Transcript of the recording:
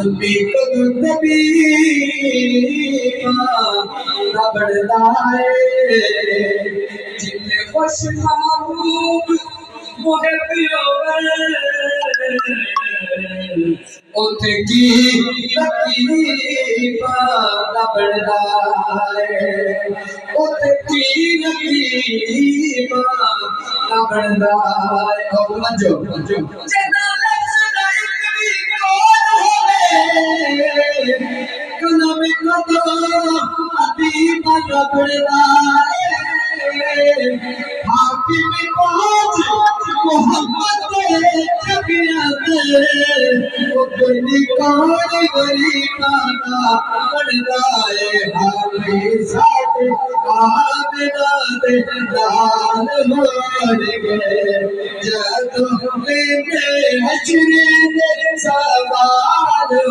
भी कभी बढ़ता है जितने खुश महबूब मुहब्बियों उथे की लकीबा बढ़ता है उथे की लकीबा बढ़ता है जो कलम कदो अभी बढ़ता है हाकिम पहुंच मोहब्बत जबियत निकाल गरीबाना बढ़ता है हाकिम साथ आमिना दे लाल हो गए जब मेरे हजरे सवाल